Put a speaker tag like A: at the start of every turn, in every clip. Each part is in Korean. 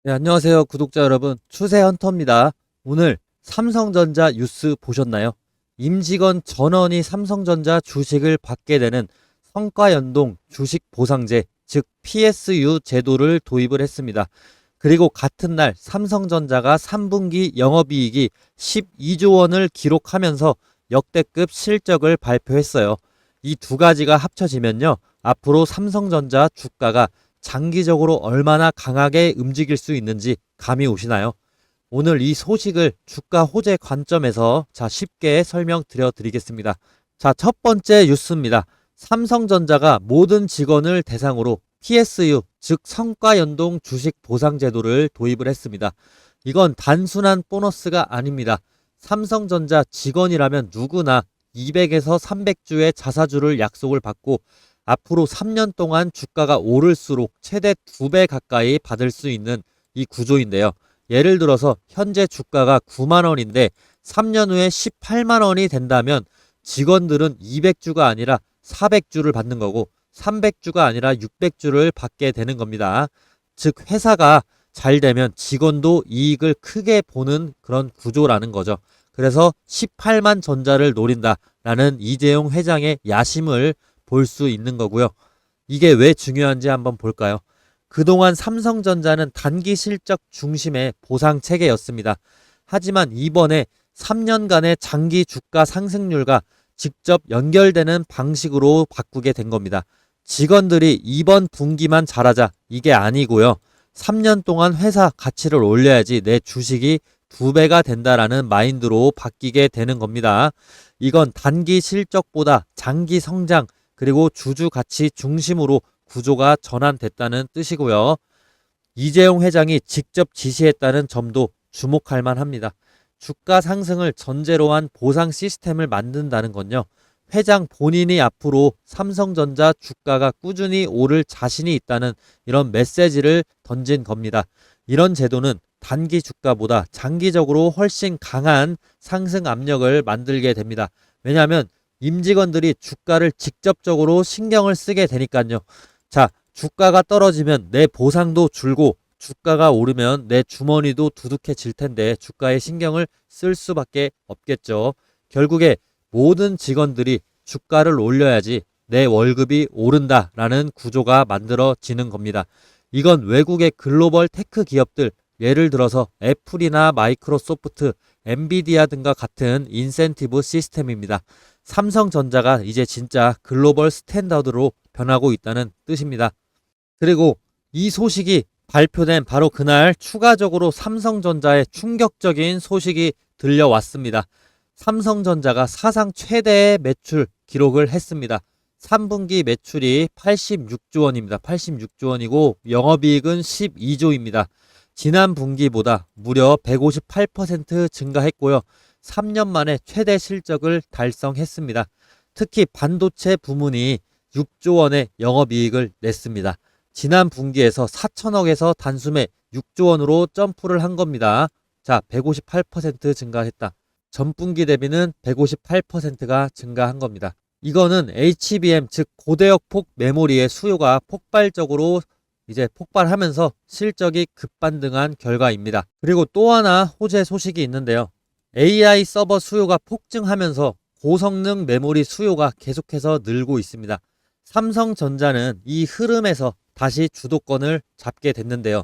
A: 네, 안녕하세요, 구독자 여러분. 추세 헌터입니다. 오늘 삼성전자 뉴스 보셨나요? 임직원 전원이 삼성전자 주식을 받게 되는 성과연동 주식 보상제, 즉 PSU 제도를 도입을 했습니다. 그리고 같은 날 삼성전자가 3분기 영업이익이 12조 원을 기록하면서 역대급 실적을 발표했어요. 이 두 가지가 합쳐지면요, 앞으로 삼성전자 주가가 장기적으로 얼마나 강하게 움직일 수 있는지 감이 오시나요? 오늘 이 소식을 주가 호재 관점에서 쉽게 설명드려 드리겠습니다. 첫 번째 뉴스입니다. 삼성전자가 모든 직원을 대상으로 PSU, 즉 성과연동 주식 보상 제도를 도입을 했습니다. 이건 단순한 보너스가 아닙니다. 삼성전자 직원이라면 누구나 200에서 300주의 자사주를 약속을 받고 앞으로 3년 동안 주가가 오를수록 최대 2배 가까이 받을 수 있는 이 구조인데요. 예를 들어서 현재 주가가 9만 원인데 3년 후에 18만 원이 된다면 직원들은 200주가 아니라 400주를 받는 거고 300주가 아니라 600주를 받게 되는 겁니다. 즉 회사가 잘 되면 직원도 이익을 크게 보는 그런 구조라는 거죠. 그래서 18만 전자를 노린다라는 이재용 회장의 야심을 볼 수 있는 거고요. 이게 왜 중요한지 한번 볼까요? 그동안 삼성전자는 단기 실적 중심의 보상 체계였습니다. 하지만 이번에 3년간의 장기 주가 상승률과 직접 연결되는 방식으로 바꾸게 된 겁니다. 직원들이 이번 분기만 잘하자 이게 아니고요. 3년 동안 회사 가치를 올려야지 내 주식이 2배가 된다라는 마인드로 바뀌게 되는 겁니다. 이건 단기 실적보다 장기 성장 그리고 주주 가치 중심으로 구조가 전환됐다는 뜻이고요. 이재용 회장이 직접 지시했다는 점도 주목할 만합니다. 주가 상승을 전제로 한 보상 시스템을 만든다는 건요. 회장 본인이 앞으로 삼성전자 주가가 꾸준히 오를 자신이 있다는 이런 메시지를 던진 겁니다. 이런 제도는 단기 주가보다 장기적으로 훨씬 강한 상승 압력을 만들게 됩니다. 왜냐하면 임직원들이 주가를 직접적으로 신경을 쓰게 되니까요. 주가가 떨어지면 내 보상도 줄고 주가가 오르면 내 주머니도 두둑해질 텐데 주가에 신경을 쓸 수밖에 없겠죠. 결국에 모든 직원들이 주가를 올려야지 내 월급이 오른다라는 구조가 만들어지는 겁니다. 이건 외국의 글로벌 테크 기업들, 예를 들어서 애플이나 마이크로소프트, 엔비디아 등과 같은 인센티브 시스템입니다. 삼성전자가 이제 진짜 글로벌 스탠다드로 변하고 있다는 뜻입니다. 그리고 이 소식이 발표된 바로 그날 추가적으로 삼성전자의 충격적인 소식이 들려왔습니다. 삼성전자가 사상 최대의 매출 기록을 했습니다. 3분기 매출이 86조 원입니다. 86조 원이고 영업이익은 12조입니다. 지난 분기보다 무려 158% 증가했고요. 3년 만에 최대 실적을 달성했습니다. 특히 반도체 부문이 6조 원의 영업이익을 냈습니다. 지난 분기에서 4천억에서 단숨에 6조 원으로 점프를 한 겁니다. 158% 증가했다. 전분기 대비는 158%가 증가한 겁니다. 이거는 HBM 즉 고대역폭 메모리의 수요가 폭발적으로 이제 폭발하면서 실적이 급반등한 결과입니다. 그리고 또 하나 호재 소식이 있는데요. AI 서버 수요가 폭증하면서 고성능 메모리 수요가 계속해서 늘고 있습니다. 삼성전자는 이 흐름에서 다시 주도권을 잡게 됐는데요.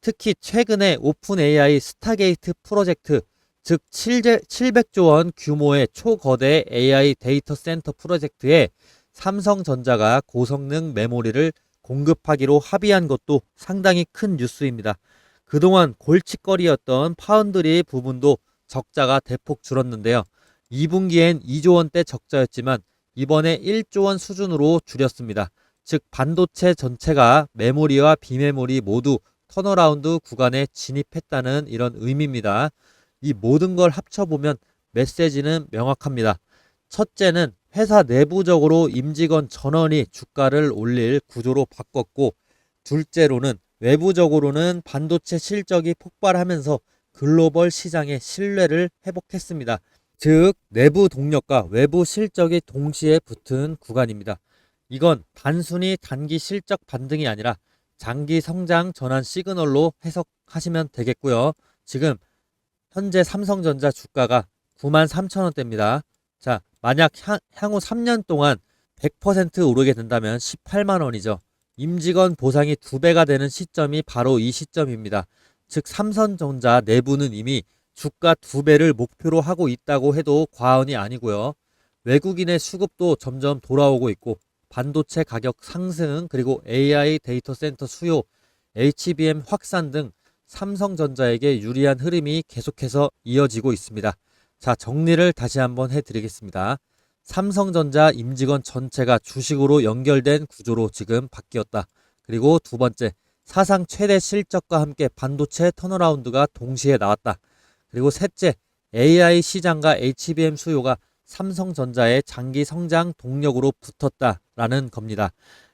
A: 특히 최근에 오픈 AI 스타게이트 프로젝트, 즉 700조 원 규모의 초거대 AI 데이터 센터 프로젝트에 삼성전자가 고성능 메모리를 공급하기로 합의한 것도 상당히 큰 뉴스입니다. 그동안 골칫거리였던 파운드리 부분도 적자가 대폭 줄었는데요. 2분기엔 2조 원대 적자였지만 이번에 1조 원 수준으로 줄였습니다. 즉 반도체 전체가 메모리와 비메모리 모두 턴어라운드 구간에 진입했다는 이런 의미입니다. 이 모든 걸 합쳐보면 메시지는 명확합니다. 첫째는 회사 내부적으로 임직원 전원이 주가를 올릴 구조로 바꿨고, 둘째로는 외부적으로는 반도체 실적이 폭발하면서 글로벌 시장의 신뢰를 회복했습니다. 즉 내부 동력과 외부 실적이 동시에 붙은 구간입니다. 이건 단순히 단기 실적 반등이 아니라 장기 성장 전환 시그널로 해석하면 하시면 되겠고요. 지금 현재 삼성전자 주가가 93,000원대입니다. 자, 만약 향후 3년 동안 100% 오르게 된다면 18만 원이죠. 임직원 보상이 2배가 되는 시점이 바로 이 시점입니다. 즉 삼성전자 내부는 이미 주가 2배를 목표로 하고 있다고 해도 과언이 아니고요. 외국인의 수급도 점점 돌아오고 있고 반도체 가격 상승 그리고 AI 데이터 센터 수요, HBM 확산 등 삼성전자에게 유리한 흐름이 계속해서 이어지고 있습니다. 자, 정리를 다시 한번 해드리겠습니다. 삼성전자 임직원 전체가 주식으로 연결된 구조로 지금 바뀌었다. 그리고 두 번째, 사상 최대 실적과 함께 반도체 턴어라운드가 동시에 나왔다. 그리고 셋째, AI 시장과 HBM 수요가 삼성전자의 장기 성장 동력으로 붙었다라는 겁니다.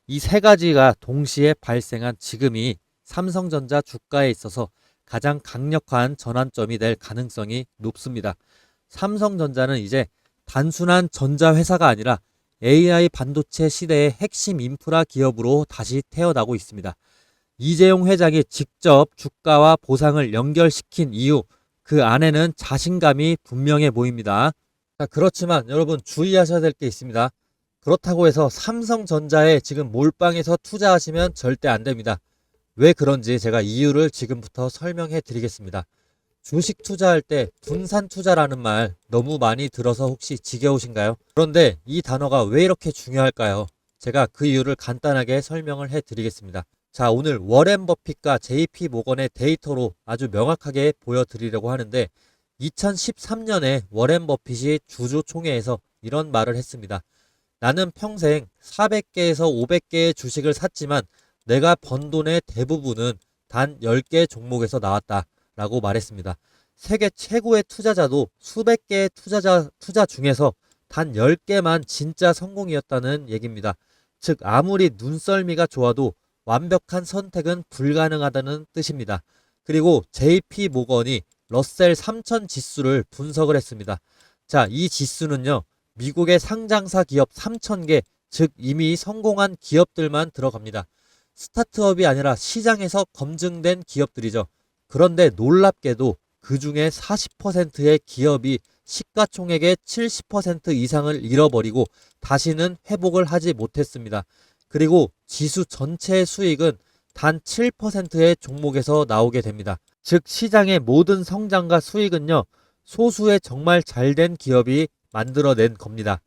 A: 이 세 가지가 동시에 발생한 지금이 삼성전자 주가에 있어서 가장 강력한 전환점이 될 가능성이 높습니다. 삼성전자는 이제 단순한 전자회사가 아니라 AI 반도체 시대의 핵심 인프라 기업으로 다시 태어나고 있습니다. 이재용 회장이 직접 주가와 보상을 연결시킨 이유, 그 안에는 자신감이 분명해 보입니다. 자, 그렇지만 여러분 주의하셔야 될 게 있습니다. 그렇다고 해서 삼성전자에 지금 몰빵해서 투자하시면 절대 안 됩니다. 왜 그런지 제가 이유를 지금부터 설명해 드리겠습니다. 주식 투자할 때 분산 투자라는 말 너무 많이 들어서 혹시 지겨우신가요? 그런데 이 단어가 왜 이렇게 중요할까요? 제가 그 이유를 간단하게 설명을 해 드리겠습니다. 자, 오늘 워렌 버핏과 JP 모건의 데이터로 아주 명확하게 보여드리려고 하는데 2013년에 워렌 버핏이 주주총회에서 이런 말을 했습니다. 나는 평생 400개에서 500개의 주식을 샀지만 내가 번 돈의 대부분은 단 10개 종목에서 나왔다 라고 말했습니다. 세계 최고의 투자자도 수백 개의 투자 중에서 단 10개만 진짜 성공이었다는 얘기입니다. 즉 아무리 눈썰미가 좋아도 완벽한 선택은 불가능하다는 뜻입니다. 그리고 JP 모건이 러셀 3000 지수를 분석을 했습니다. 자, 이 지수는요, 미국의 상장사 기업 3000개, 즉 이미 성공한 기업들만 들어갑니다. 스타트업이 아니라 시장에서 검증된 기업들이죠. 그런데 놀랍게도 그 중에 40%의 기업이 시가총액의 70% 이상을 잃어버리고 다시는 회복을 하지 못했습니다. 그리고 지수 전체의 수익은 단 7%의 종목에서 나오게 됩니다. 즉 시장의 모든 성장과 수익은요, 소수의 정말 잘된 기업이 만들어낸 겁니다.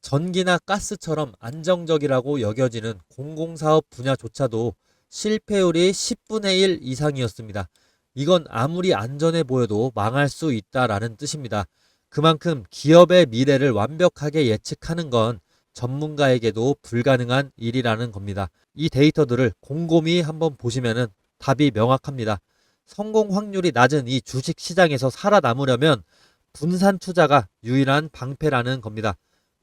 A: 전기나 가스처럼 안정적이라고 여겨지는 공공사업 분야조차도 실패율이 10분의 1 이상이었습니다. 이건 아무리 안전해 보여도 망할 수 있다라는 뜻입니다. 그만큼 기업의 미래를 완벽하게 예측하는 건 전문가에게도 불가능한 일이라는 겁니다. 이 데이터들을 곰곰이 한번 보시면은 답이 명확합니다. 성공 확률이 낮은 이 주식 시장에서 살아남으려면 분산 투자가 유일한 방패라는 겁니다.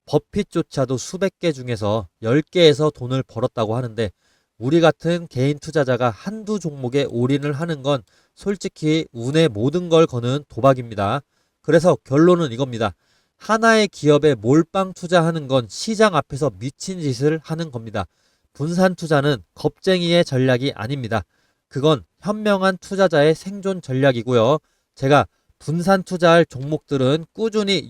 A: 버핏조차도 수백 개 중에서 10개에서 돈을 벌었다고 하는데 우리 같은 개인 투자자가 한두 종목에 올인을 하는 건 솔직히 운에 모든 걸 거는 도박입니다. 그래서 결론은 이겁니다. 하나의 기업에 몰빵 투자하는 건 시장 앞에서 미친 짓을 하는 겁니다. 분산 투자는 겁쟁이의 전략이 아닙니다. 그건 현명한 투자자의 생존 전략이고요. 제가 분산 투자할 종목들은 꾸준히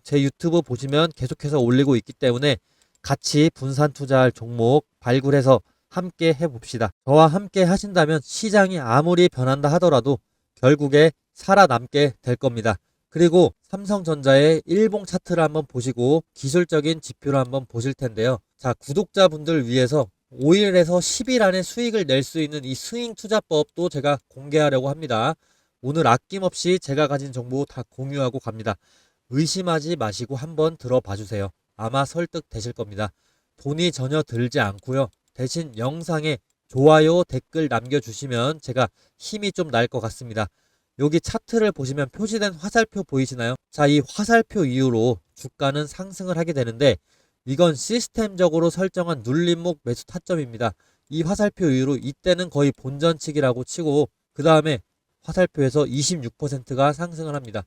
A: 제 유튜브 보시면 계속해서 올리고 있기 때문에 같이 분산 투자할 종목 발굴해서 함께 해봅시다. 저와 함께 하신다면 시장이 아무리 변한다 하더라도 결국에 살아남게 될 겁니다. 그리고 삼성전자의 일봉 차트를 한번 보시고 기술적인 지표를 한번 보실 텐데요. 자, 구독자분들 위해서 5일에서 10일 안에 수익을 낼 수 있는 이 스윙 투자법도 제가 공개하려고 합니다. 오늘 아낌없이 제가 가진 정보 다 공유하고 갑니다. 의심하지 마시고 한번 들어봐 주세요. 아마 설득되실 겁니다. 돈이 전혀 들지 않고요. 대신 영상에 좋아요, 댓글 남겨주시면 제가 힘이 좀 날 것 같습니다. 여기 차트를 보시면 표시된 화살표 보이시나요? 자, 이 화살표 이후로 주가는 상승을 하게 되는데 이건 시스템적으로 설정한 눌림목 매수 타점입니다. 이 화살표 이후로 이때는 거의 본전치기라고 치고 그 다음에 화살표에서 26%가 상승을 합니다.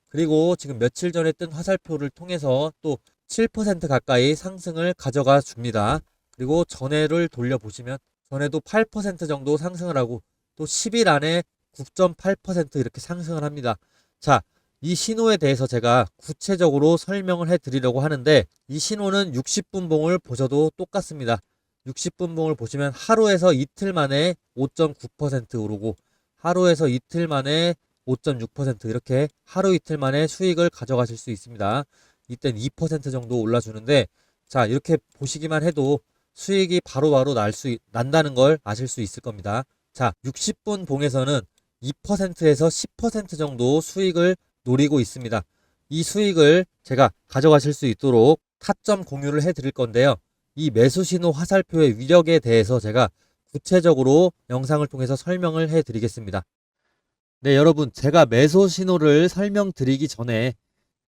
A: 그리고 지금 며칠 전에 뜬 화살표를 통해서 또 7% 가까이 상승을 가져가 줍니다. 그리고 전해를 돌려보시면 전에도 8% 정도 상승을 하고 또 10일 안에 9.8% 이렇게 상승을 합니다. 자, 이 신호에 대해서 제가 구체적으로 설명을 해드리려고 하는데, 이 신호는 60분 봉을 보셔도 똑같습니다. 60분 봉을 보시면 하루에서 이틀 만에 5.9% 오르고, 하루에서 이틀 만에 5.6% 이렇게 하루 이틀 만에 수익을 가져가실 수 있습니다. 이땐 2% 정도 올라주는데, 자, 이렇게 보시기만 해도 수익이 바로바로 난다는 걸 아실 수 있을 겁니다. 자, 60분 봉에서는 2%에서 10% 정도 수익을 노리고 있습니다. 이 수익을 제가 가져가실 수 있도록 타점 공유를 해 드릴 건데요. 이 매수 신호 화살표의 위력에 대해서 제가 구체적으로 영상을 통해서 설명을 해 드리겠습니다. 네, 여러분, 제가 매수 신호를 설명드리기 전에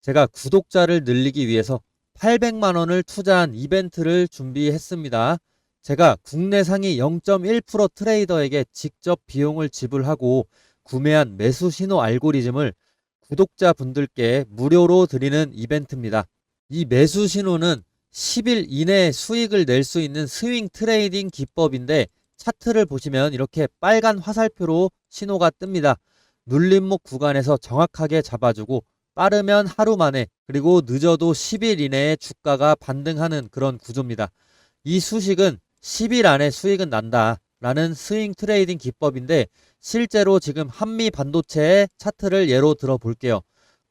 A: 제가 구독자를 늘리기 위해서 800만 원을 투자한 이벤트를 준비했습니다. 제가 국내 상위 0.1% 트레이더에게 직접 비용을 지불하고 구매한 매수 신호 알고리즘을 구독자분들께 무료로 드리는 이벤트입니다. 이 매수 신호는 10일 이내에 수익을 낼 수 있는 스윙 트레이딩 기법인데, 차트를 보시면 이렇게 빨간 화살표로 신호가 뜹니다. 눌림목 구간에서 정확하게 잡아주고 빠르면 하루 만에, 그리고 늦어도 10일 이내에 주가가 반등하는 그런 구조입니다. 이 수식은 10일 안에 수익은 난다 라는 스윙 트레이딩 기법인데, 실제로 지금 한미 반도체의 차트를 예로 들어 볼게요.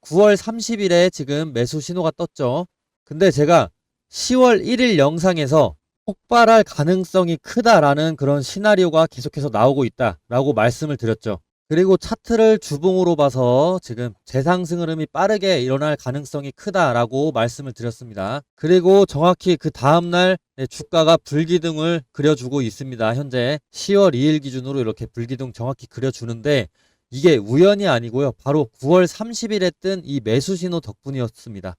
A: 9월 30일에 지금 매수 신호가 떴죠. 근데 제가 10월 1일 영상에서 폭발할 가능성이 크다라는 그런 시나리오가 계속해서 나오고 있다라고 말씀을 드렸죠. 그리고 차트를 주봉으로 봐서 지금 재상승 흐름이 빠르게 일어날 가능성이 크다라고 말씀을 드렸습니다. 그리고 정확히 그 다음날 주가가 불기둥을 그려주고 있습니다. 현재 10월 2일 기준으로 이렇게 불기둥 정확히 그려주는데, 이게 우연이 아니고요. 바로 9월 30일에 뜬 이 매수 신호 덕분이었습니다.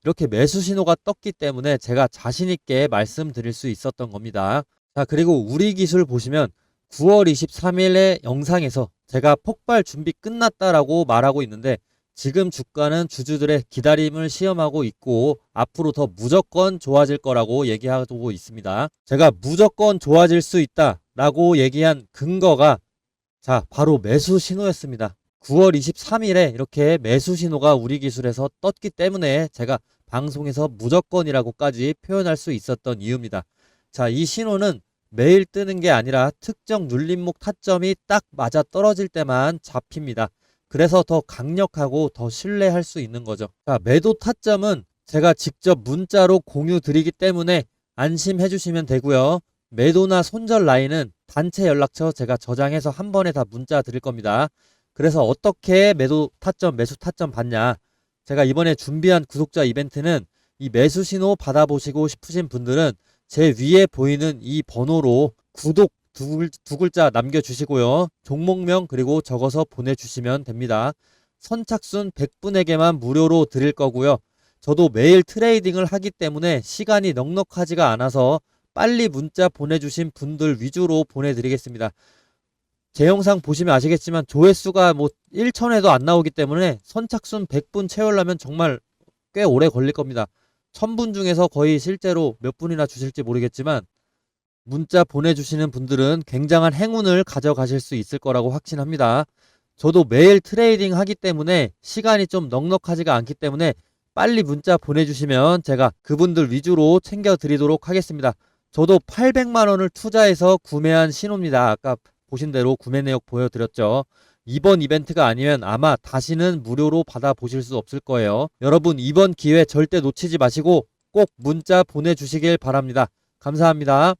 A: 이렇게 매수 신호가 떴기 때문에 제가 자신있게 말씀드릴 수 있었던 겁니다. 자, 그리고 우리 기술 보시면 9월 23일의 영상에서 제가 폭발 준비 끝났다라고 말하고 있는데, 지금 주가는 주주들의 기다림을 시험하고 있고 앞으로 더 무조건 좋아질 거라고 얘기하고 있습니다. 제가 무조건 좋아질 수 있다라고 얘기한 근거가 바로 매수 신호였습니다. 9월 23일에 이렇게 매수 신호가 우리 기술에서 떴기 때문에 제가 방송에서 무조건이라고까지 표현할 수 있었던 이유입니다. 자, 이 신호는 매일 뜨는 게 아니라 특정 눌림목 타점이 딱 맞아 떨어질 때만 잡힙니다. 그래서 더 강력하고 더 신뢰할 수 있는 거죠. 자, 매도 타점은 제가 직접 문자로 공유 드리기 때문에 안심해 주시면 되고요. 매도나 손절 라인은 단체 연락처 제가 저장해서 한 번에 다 문자 드릴 겁니다. 그래서 어떻게 매도 타점, 매수 타점 받냐? 제가 이번에 준비한 구독자 이벤트는 이 매수 신호 받아보시고 싶으신 분들은 제 위에 보이는 이 번호로 구독 두 글자 남겨주시고요. 종목명 그리고 적어서 보내주시면 됩니다. 선착순 100분에게만 무료로 드릴 거고요. 저도 매일 트레이딩을 하기 때문에 시간이 넉넉하지가 않아서 빨리 문자 보내주신 분들 위주로 보내드리겠습니다. 제 영상 보시면 아시겠지만 조회수가 1천회도 안 나오기 때문에 선착순 100분 채우려면 정말 꽤 오래 걸릴 겁니다. 1000분 중에서 거의 실제로 몇 분이나 주실지 모르겠지만 문자 보내주시는 분들은 굉장한 행운을 가져가실 수 있을 거라고 확신합니다. 저도 매일 트레이딩 하기 때문에 시간이 좀 넉넉하지가 않기 때문에 빨리 문자 보내주시면 제가 그분들 위주로 챙겨드리도록 하겠습니다. 저도 800만 원을 투자해서 구매한 신호입니다. 아까 보신 대로 구매 내역 보여드렸죠. 이번 이벤트가 아니면 아마 다시는 무료로 받아보실 수 없을 거예요. 여러분, 이번 기회 절대 놓치지 마시고 꼭 문자 보내주시길 바랍니다. 감사합니다.